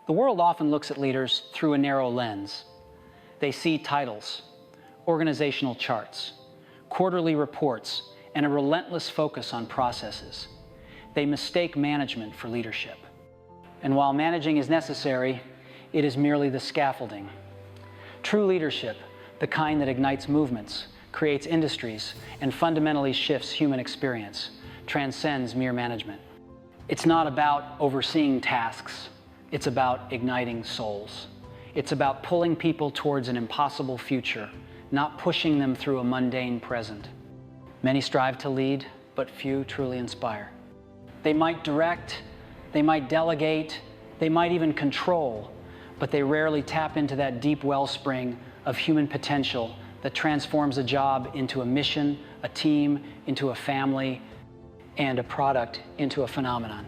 The world often looks at leaders through a narrow lens. They see titles, organizational charts, quarterly reports, and a relentless focus on processes. They mistake management for leadership. And while managing is necessary, it is merely the scaffolding. True leadership, the kind that ignites movements, creates industries, and fundamentally shifts human experience, transcends mere management. It's not about overseeing tasks. It's about igniting souls. It's about pulling people towards an impossible future, not pushing them through a mundane present. Many strive to lead, but few truly inspire. They might direct, they might delegate, they might even control, but they rarely tap into that deep wellspring of human potential that transforms a job into a mission, a team into a family, and a product into a phenomenon.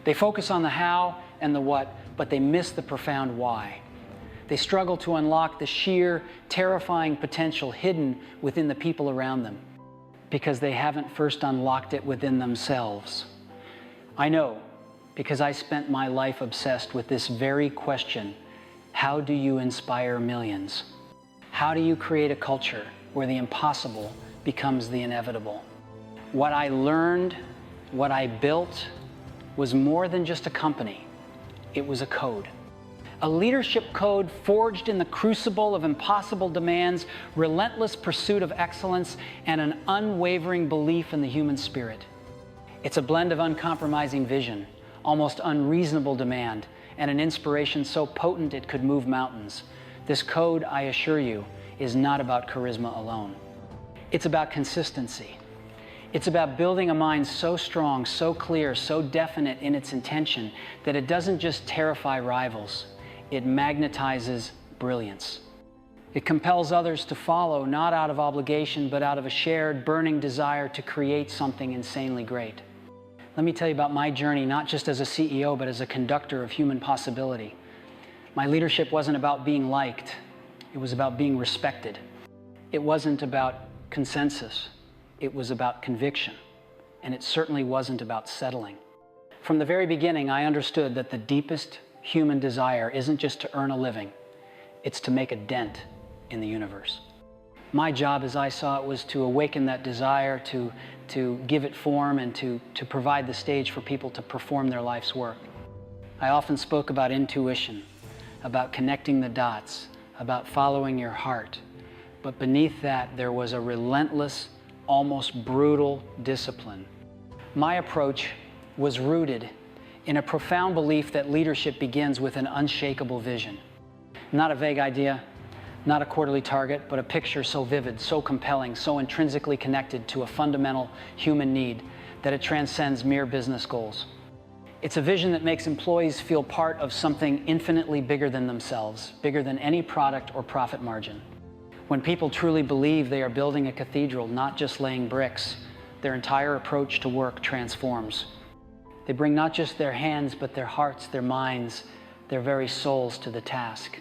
They focus on the how and the what, but they miss the profound why. They struggle to unlock the sheer, terrifying potential hidden within the people around them because they haven't first unlocked it within themselves. I know, because I spent my life obsessed with this very question: how do you inspire millions? How do you create a culture where the impossible becomes the inevitable? What I learned, what I built, was more than just a company. It was a code. A leadership code forged in the crucible of impossible demands, relentless pursuit of excellence, and an unwavering belief in the human spirit. It's a blend of uncompromising vision, almost unreasonable demand, and an inspiration so potent it could move mountains. This code, I assure you, is not about charisma alone. It's about consistency. It's about building a mind so strong, so clear, so definite in its intention that it doesn't just terrify rivals, it magnetizes brilliance. It compels others to follow, not out of obligation, but out of a shared, burning desire to create something insanely great. Let me tell you about my journey, not just as a CEO, but as a conductor of human possibility. My leadership wasn't about being liked. It was about being respected. It wasn't about consensus. It was about conviction. And it certainly wasn't about settling. From the very beginning, I understood that the deepest human desire isn't just to earn a living. It's to make a dent in the universe. My job, as I saw it, was to awaken that desire, to give it form, and to provide the stage for people to perform their life's work. I often spoke about intuition, about connecting the dots, about following your heart. But beneath that, there was a relentless, almost brutal discipline. My approach was rooted in a profound belief that leadership begins with an unshakable vision. Not a vague idea, not a quarterly target, but a picture so vivid, so compelling, so intrinsically connected to a fundamental human need that it transcends mere business goals. It's a vision that makes employees feel part of something infinitely bigger than themselves, bigger than any product or profit margin. When people truly believe they are building a cathedral, not just laying bricks, their entire approach to work transforms. They bring not just their hands, but their hearts, their minds, their very souls to the task.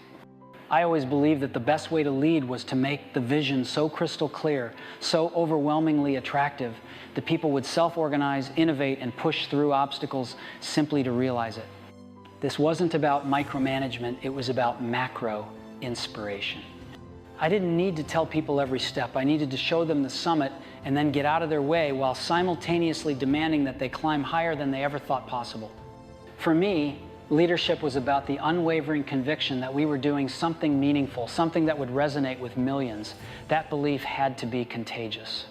I always believed that the best way to lead was to make the vision so crystal clear, so overwhelmingly attractive, that people would self-organize, innovate, and push through obstacles simply to realize it. This wasn't about micromanagement, it was about macro inspiration. I didn't need to tell people every step. I needed to show them the summit and then get out of their way while simultaneously demanding that they climb higher than they ever thought possible. For me, leadership was about the unwavering conviction that we were doing something meaningful, something that would resonate with millions. That belief had to be contagious.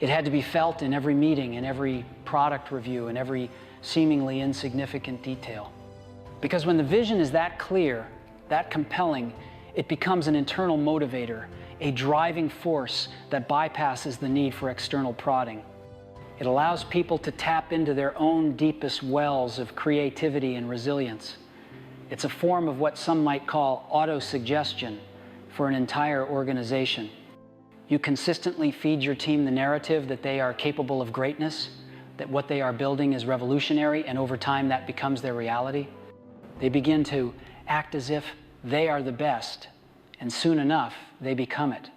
It had to be felt in every meeting, in every product review, in every seemingly insignificant detail. Because when the vision is that clear, that compelling, it becomes an internal motivator, a driving force that bypasses the need for external prodding. It allows people to tap into their own deepest wells of creativity and resilience. It's a form of what some might call auto-suggestion for an entire organization. You consistently feed your team the narrative that they are capable of greatness, that what they are building is revolutionary, and over time that becomes their reality. They begin to act as if they are the best, and soon enough, they become it.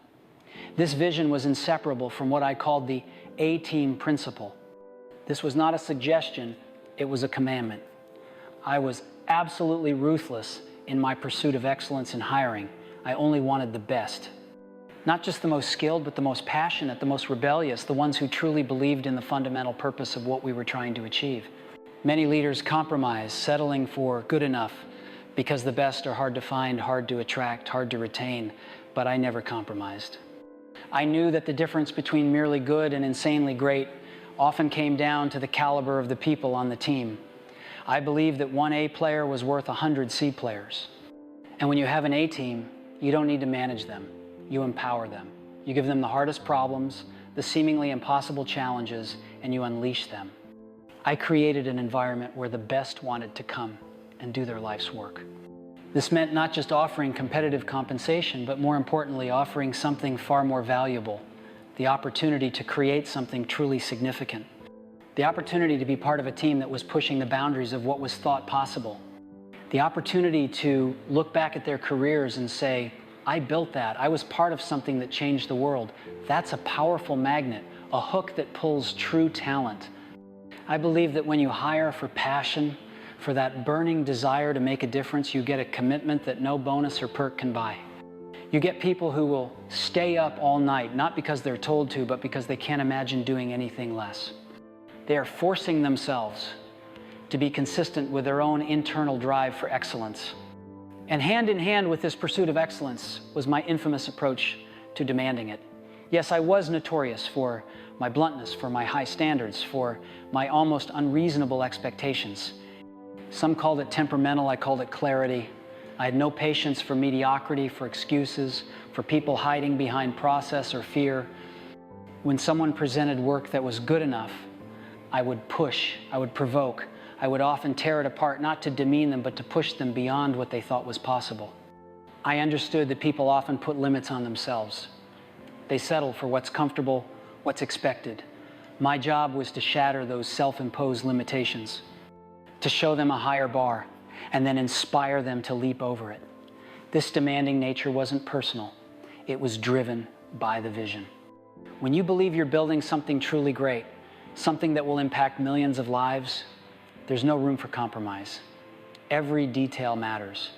This vision was inseparable from what I called the A-team principle. This was not a suggestion, it was a commandment. I was absolutely ruthless in my pursuit of excellence in hiring. I only wanted the best. Not just the most skilled, but the most passionate, the most rebellious, the ones who truly believed in the fundamental purpose of what we were trying to achieve. Many leaders compromise, settling for good enough, because the best are hard to find, hard to attract, hard to retain, but I never compromised. I knew that the difference between merely good and insanely great often came down to the caliber of the people on the team. I believed that one A player was worth 100 C players. And when you have an A team, you don't need to manage them. You empower them. You give them the hardest problems, the seemingly impossible challenges, and you unleash them. I created an environment where the best wanted to come and do their life's work. This meant not just offering competitive compensation, but more importantly, offering something far more valuable, the opportunity to create something truly significant. The opportunity to be part of a team that was pushing the boundaries of what was thought possible. The opportunity to look back at their careers and say, I built that. I was part of something that changed the world. That's a powerful magnet, a hook that pulls true talent. I believe that when you hire for passion, for that burning desire to make a difference, you get a commitment that no bonus or perk can buy. You get people who will stay up all night, not because they're told to, but because they can't imagine doing anything less. They are forcing themselves to be consistent with their own internal drive for excellence. And hand in hand with this pursuit of excellence was my infamous approach to demanding it. Yes, I was notorious for my bluntness, for my high standards, for my almost unreasonable expectations. Some called it temperamental, I called it clarity. I had no patience for mediocrity, for excuses, for people hiding behind process or fear. When someone presented work that was good enough, I would push, I would provoke. I would often tear it apart, not to demean them, but to push them beyond what they thought was possible. I understood that people often put limits on themselves. They settle for what's comfortable, what's expected. My job was to shatter those self-imposed limitations, to show them a higher bar, and then inspire them to leap over it. This demanding nature wasn't personal. It was driven by the vision. When you believe you're building something truly great, something that will impact millions of lives, there's no room for compromise. Every detail matters.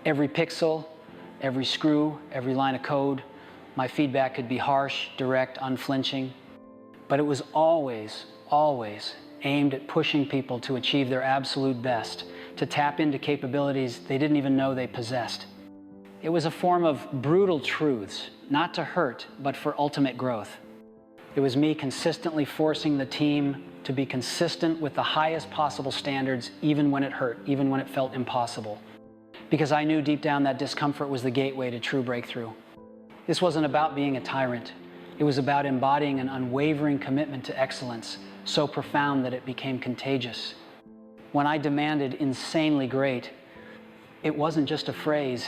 Every pixel, every screw, every line of code. My feedback could be harsh, direct, unflinching, but it was always, always aimed at pushing people to achieve their absolute best, to tap into capabilities they didn't even know they possessed. It was a form of brutal truths, not to hurt, but for ultimate growth. It was me consistently forcing the team to be consistent with the highest possible standards, even when it hurt, even when it felt impossible. Because I knew deep down that discomfort was the gateway to true breakthrough. This wasn't about being a tyrant. It was about embodying an unwavering commitment to excellence, so profound that it became contagious. When I demanded insanely great, it wasn't just a phrase.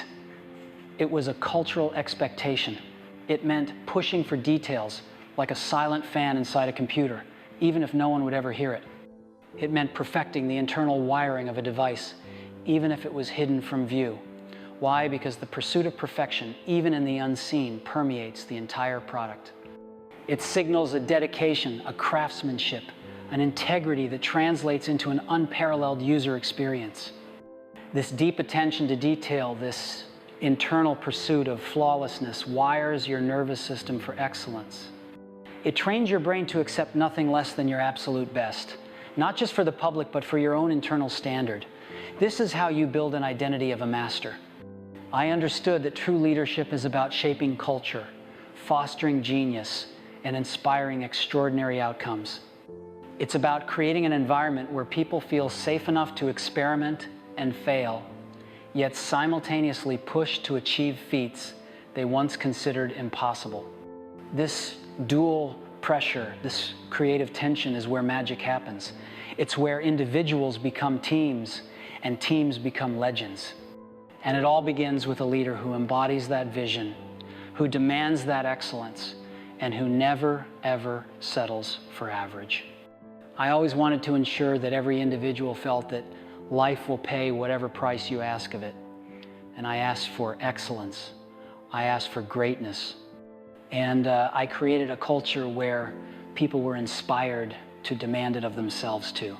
It was a cultural expectation. It meant pushing for details, like a silent fan inside a computer, even if no one would ever hear it. It meant perfecting the internal wiring of a device, even if it was hidden from view. Why? Because the pursuit of perfection, even in the unseen, permeates the entire product. It signals a dedication, a craftsmanship, an integrity that translates into an unparalleled user experience. This deep attention to detail, this internal pursuit of flawlessness, wires your nervous system for excellence. It trains your brain to accept nothing less than your absolute best, not just for the public, but for your own internal standard. This is how you build an identity of a master. I understood that true leadership is about shaping culture, fostering genius, and inspiring extraordinary outcomes. It's about creating an environment where people feel safe enough to experiment and fail, yet simultaneously push to achieve feats they once considered impossible. This dual pressure, this creative tension is where magic happens. It's where individuals become teams and teams become legends. And it all begins with a leader who embodies that vision, who demands that excellence, and who never, ever settles for average. I always wanted to ensure that every individual felt that life will pay whatever price you ask of it. And I asked for excellence. I asked for greatness. And I created a culture where people were inspired to demand it of themselves too.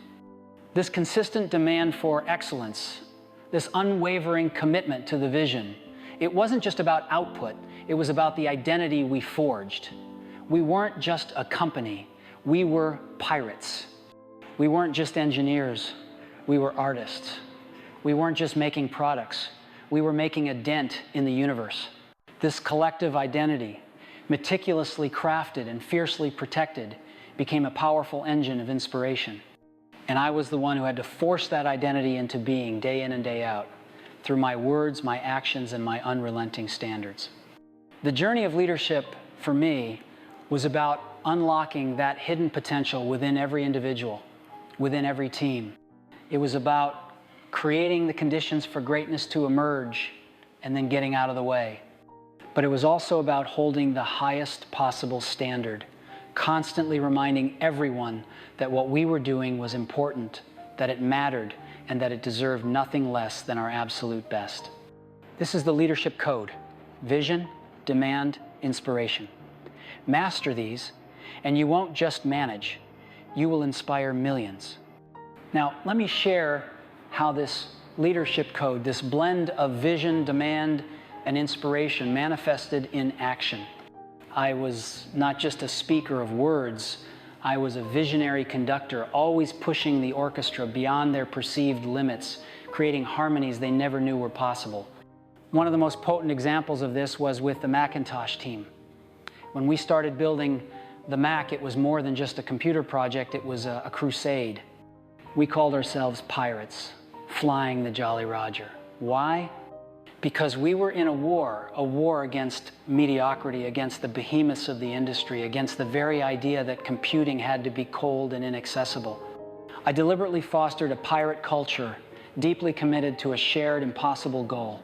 This consistent demand for excellence, this unwavering commitment to the vision, it wasn't just about output, it was about the identity we forged. We weren't just a company, we were pirates. We weren't just engineers, we were artists. We weren't just making products, we were making a dent in the universe. This collective identity, meticulously crafted and fiercely protected, became a powerful engine of inspiration. And I was the one who had to force that identity into being day in and day out, through my words, my actions, and my unrelenting standards. The journey of leadership, for me, was about unlocking that hidden potential within every individual, within every team. It was about creating the conditions for greatness to emerge and then getting out of the way. But it was also about holding the highest possible standard, constantly reminding everyone that what we were doing was important, that it mattered, and that it deserved nothing less than our absolute best. This is the leadership code: vision, demand, inspiration. Master these, and you won't just manage, you will inspire millions. Now, let me share how this leadership code, this blend of vision, demand, and inspiration manifested in action. I was not just a speaker of words, I was a visionary conductor, always pushing the orchestra beyond their perceived limits, creating harmonies they never knew were possible. One of the most potent examples of this was with the Macintosh team. When we started building the Mac, it was more than just a computer project, it was a crusade. We called ourselves pirates, flying the Jolly Roger. Why? Because we were in a war against mediocrity, against the behemoths of the industry, against the very idea that computing had to be cold and inaccessible. I deliberately fostered a pirate culture, deeply committed to a shared impossible goal,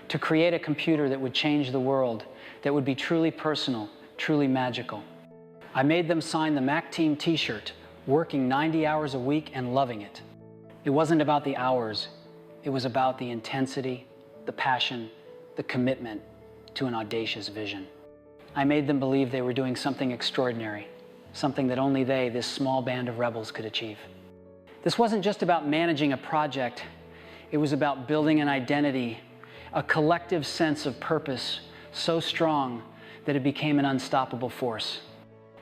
to create a computer that would change the world, that would be truly personal, truly magical. I made them sign the Mac Team t-shirt, working 90 hours a week and loving it. It wasn't about the hours, it was about the intensity, the passion, the commitment to an audacious vision. I made them believe they were doing something extraordinary, something that only they, this small band of rebels, could achieve. This wasn't just about managing a project, it was about building an identity, a collective sense of purpose so strong that it became an unstoppable force.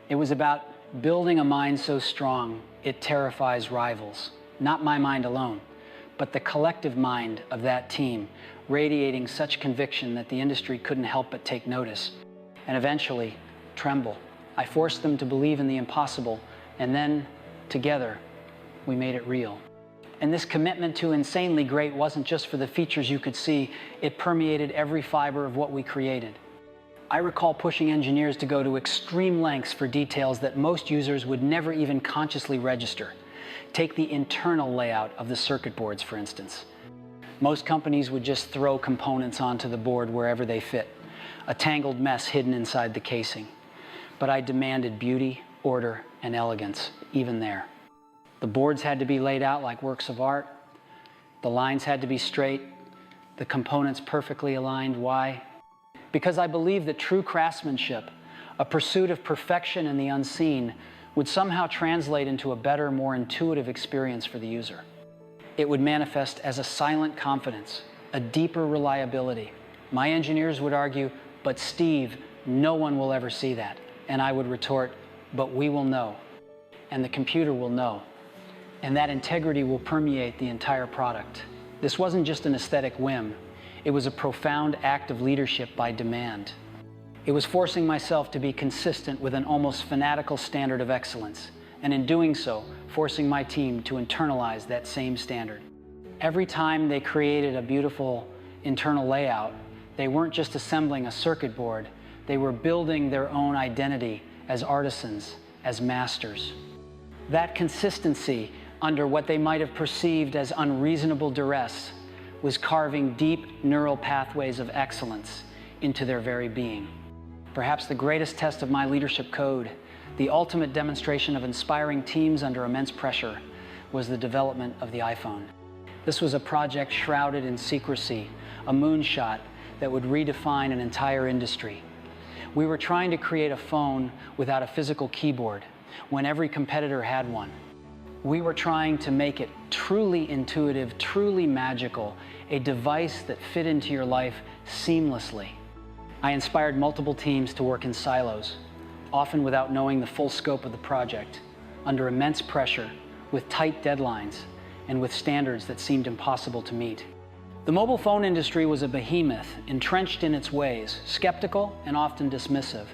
It was about building a mind so strong it terrifies rivals, not my mind alone, but the collective mind of that team, radiating such conviction that the industry couldn't help but take notice, and eventually tremble. I forced them to believe in the impossible, and then, together, we made it real. And this commitment to insanely great wasn't just for the features you could see, it permeated every fiber of what we created. I recall pushing engineers to go to extreme lengths for details that most users would never even consciously register. Take the internal layout of the circuit boards, for instance. Most companies would just throw components onto the board wherever they fit, a tangled mess hidden inside the casing. But I demanded beauty, order, and elegance, even there. The boards had to be laid out like works of art. The lines had to be straight, the components perfectly aligned. Why? Because I believe that true craftsmanship, a pursuit of perfection in the unseen, would somehow translate into a better, more intuitive experience for the user. It would manifest as a silent confidence, a deeper reliability. My engineers would argue, "But Steve, no one will ever see that." And I would retort, "But we will know, and the computer will know, and that integrity will permeate the entire product." This wasn't just an aesthetic whim. It was a profound act of leadership by demand. It was forcing myself to be consistent with an almost fanatical standard of excellence, and in doing so, forcing my team to internalize that same standard. Every time they created a beautiful internal layout, they weren't just assembling a circuit board, they were building their own identity as artisans, as masters. That consistency under what they might have perceived as unreasonable duress was carving deep neural pathways of excellence into their very being. Perhaps the greatest test of my leadership code, the ultimate demonstration of inspiring teams under immense pressure, was the development of the iPhone. This was a project shrouded in secrecy, a moonshot that would redefine an entire industry. We were trying to create a phone without a physical keyboard, when every competitor had one. We were trying to make it truly intuitive, truly magical, a device that fit into your life seamlessly. I inspired multiple teams to work in silos, often without knowing the full scope of the project, under immense pressure, with tight deadlines, and with standards that seemed impossible to meet. The mobile phone industry was a behemoth, entrenched in its ways, skeptical and often dismissive.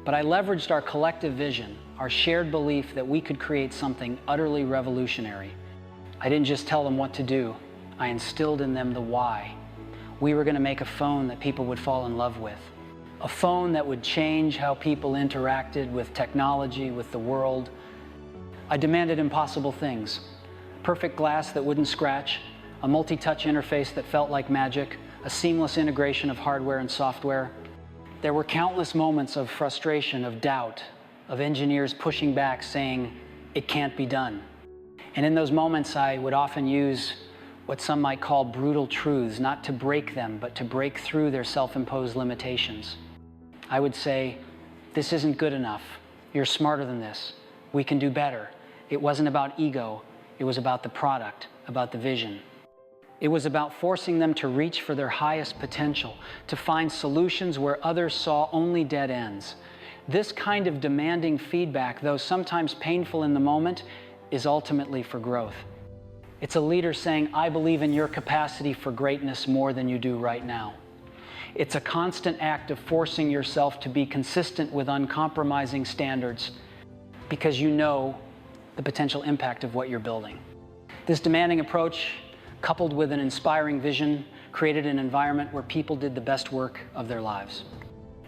But I leveraged our collective vision, our shared belief that we could create something utterly revolutionary. I didn't just tell them what to do, I instilled in them the why. We were going to make a phone that people would fall in love with. A phone that would change how people interacted with technology, with the world. I demanded impossible things. Perfect glass that wouldn't scratch, a multi-touch interface that felt like magic, a seamless integration of hardware and software. There were countless moments of frustration, of doubt, of engineers pushing back saying, it can't be done. And in those moments, I would often use what some might call brutal truths, not to break them, but to break through their self-imposed limitations. I would say, this isn't good enough. You're smarter than this. We can do better. It wasn't about ego. It was about the product, about the vision. It was about forcing them to reach for their highest potential, to find solutions where others saw only dead ends. This kind of demanding feedback, though sometimes painful in the moment, is ultimately for growth. It's a leader saying, I believe in your capacity for greatness more than you do right now. It's a constant act of forcing yourself to be consistent with uncompromising standards because you know the potential impact of what you're building. This demanding approach, coupled with an inspiring vision, created an environment where people did the best work of their lives.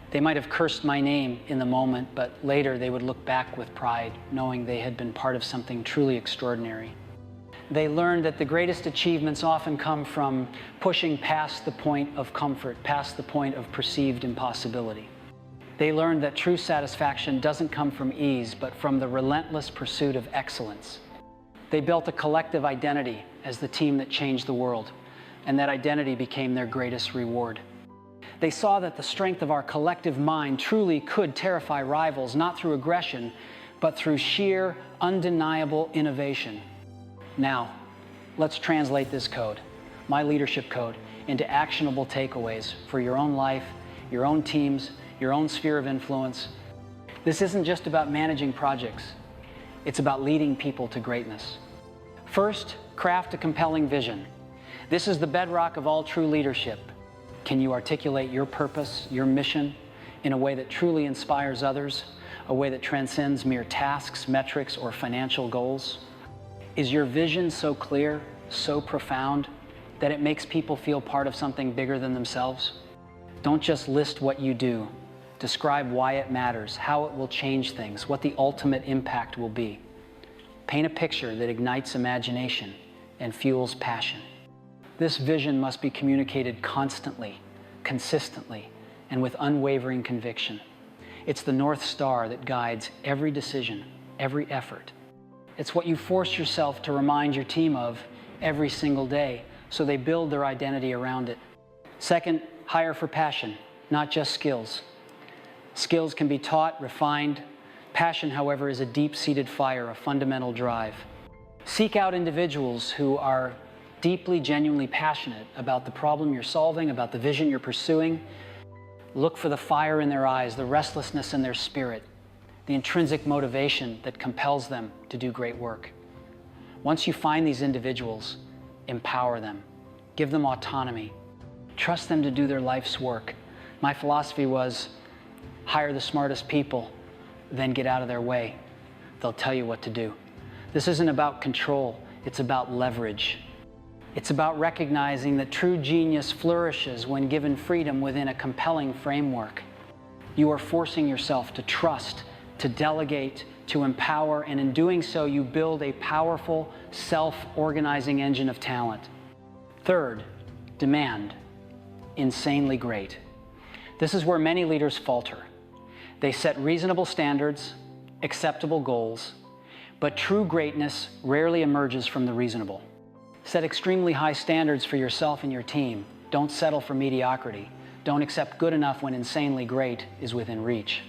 They might have cursed my name in the moment, but later they would look back with pride, knowing they had been part of something truly extraordinary. They learned that the greatest achievements often come from pushing past the point of comfort, past the point of perceived impossibility. They learned that true satisfaction doesn't come from ease, but from the relentless pursuit of excellence. They built a collective identity as the team that changed the world, and that identity became their greatest reward. They saw that the strength of our collective mind truly could terrify rivals, not through aggression, but through sheer, undeniable innovation. Now, let's translate this code, my leadership code, into actionable takeaways for your own life, your own teams, your own sphere of influence. This isn't just about managing projects. It's about leading people to greatness. First, craft a compelling vision. This is the bedrock of all true leadership. Can you articulate your purpose, your mission, in a way that truly inspires others, a way that transcends mere tasks, metrics, or financial goals? Is your vision so clear, so profound, that it makes people feel part of something bigger than themselves? Don't just list what you do. Describe why it matters, how it will change things, what the ultimate impact will be. Paint a picture that ignites imagination and fuels passion. This vision must be communicated constantly, consistently, and with unwavering conviction. It's the North Star that guides every decision, every effort. It's what you force yourself to remind your team of every single day, so they build their identity around it. Second, hire for passion, not just skills. Skills can be taught, refined. Passion, however, is a deep-seated fire, a fundamental drive. Seek out individuals who are deeply, genuinely passionate about the problem you're solving, about the vision you're pursuing. Look for the fire in their eyes, the restlessness in their spirit, the intrinsic motivation that compels them to do great work. Once you find these individuals, empower them, give them autonomy, trust them to do their life's work. My philosophy was, hire the smartest people, then get out of their way. They'll tell you what to do. This isn't about control, it's about leverage. It's about recognizing that true genius flourishes when given freedom within a compelling framework. You are forcing yourself to trust, to delegate, to empower, and in doing so, you build a powerful, self-organizing engine of talent. Third, demand. Insanely great. This is where many leaders falter. They set reasonable standards, acceptable goals, but true greatness rarely emerges from the reasonable. Set extremely high standards for yourself and your team. Don't settle for mediocrity. Don't accept good enough when insanely great is within reach.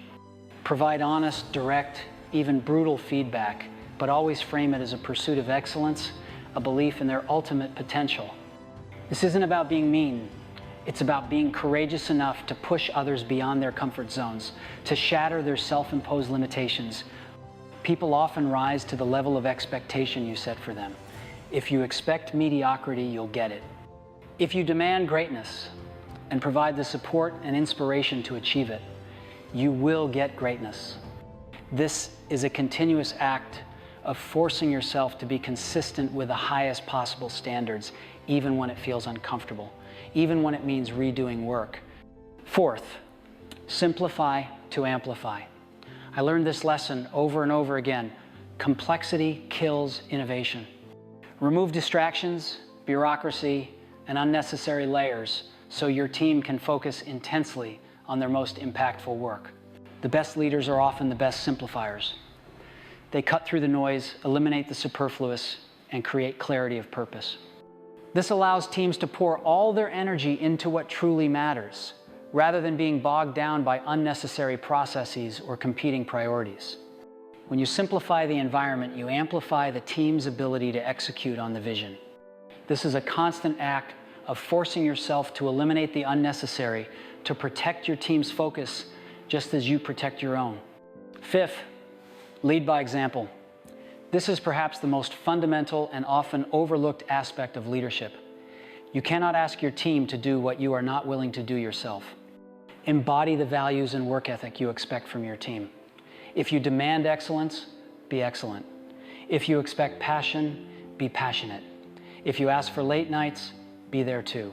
Provide honest, direct, even brutal feedback, but always frame it as a pursuit of excellence, a belief in their ultimate potential. This isn't about being mean. It's about being courageous enough to push others beyond their comfort zones, to shatter their self-imposed limitations. People often rise to the level of expectation you set for them. If you expect mediocrity, you'll get it. If you demand greatness and provide the support and inspiration to achieve it, you will get greatness. This is a continuous act of forcing yourself to be consistent with the highest possible standards, even when it feels uncomfortable, even when it means redoing work. Fourth, simplify to amplify. I learned this lesson over and over again. Complexity kills innovation. Remove distractions, bureaucracy, and unnecessary layers so your team can focus intensely on their most impactful work. The best leaders are often the best simplifiers. They cut through the noise, eliminate the superfluous, and create clarity of purpose. This allows teams to pour all their energy into what truly matters, rather than being bogged down by unnecessary processes or competing priorities. When you simplify the environment, you amplify the team's ability to execute on the vision. This is a constant act of forcing yourself to eliminate the unnecessary, to protect your team's focus, just as you protect your own. Fifth, lead by example. This is perhaps the most fundamental and often overlooked aspect of leadership. You cannot ask your team to do what you are not willing to do yourself. Embody the values and work ethic you expect from your team. If you demand excellence, be excellent. If you expect passion, be passionate. If you ask for late nights, be there too.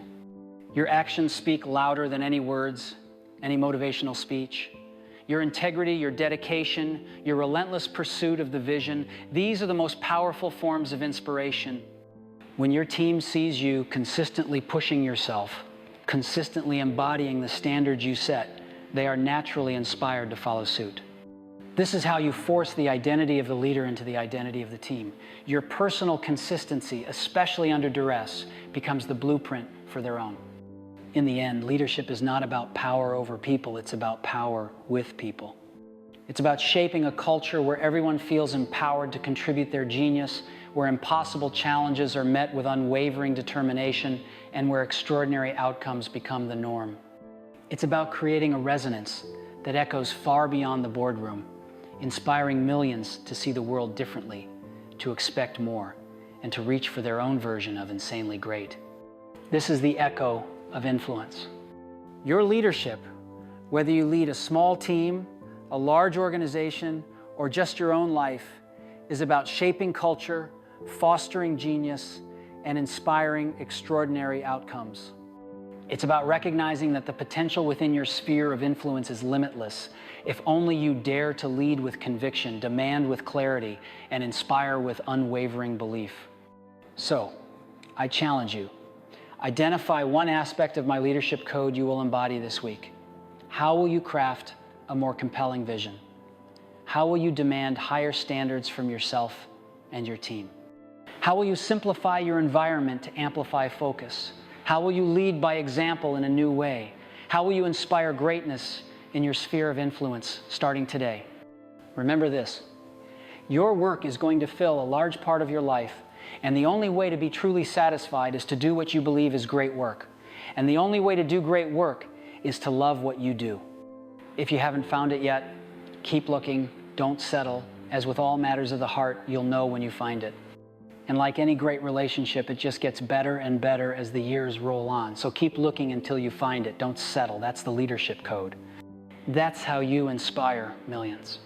Your actions speak louder than any words, any motivational speech. Your integrity, your dedication, your relentless pursuit of the vision, these are the most powerful forms of inspiration. When your team sees you consistently pushing yourself, consistently embodying the standards you set, they are naturally inspired to follow suit. This is how you force the identity of the leader into the identity of the team. Your personal consistency, especially under duress, becomes the blueprint for their own. In the end, leadership is not about power over people, it's about power with people. It's about shaping a culture where everyone feels empowered to contribute their genius, where impossible challenges are met with unwavering determination, and where extraordinary outcomes become the norm. It's about creating a resonance that echoes far beyond the boardroom, inspiring millions to see the world differently, to expect more, and to reach for their own version of insanely great. This is the echo of influence. Your leadership, whether you lead a small team, a large organization, or just your own life, is about shaping culture, fostering genius, and inspiring extraordinary outcomes. It's about recognizing that the potential within your sphere of influence is limitless, if only you dare to lead with conviction, demand with clarity, and inspire with unwavering belief. So, I challenge you. Identify one aspect of my leadership code you will embody this week. How will you craft a more compelling vision? How will you demand higher standards from yourself and your team? How will you simplify your environment to amplify focus? How will you lead by example in a new way? How will you inspire greatness in your sphere of influence starting today? Remember this: your work is going to fill a large part of your life, and the only way to be truly satisfied is to do what you believe is great work. And the only way to do great work is to love what you do. If you haven't found it yet, keep looking, don't settle. As with all matters of the heart, you'll know when you find it. And like any great relationship, it just gets better and better as the years roll on. So keep looking until you find it. Don't settle. That's the leadership code. That's how you inspire millions.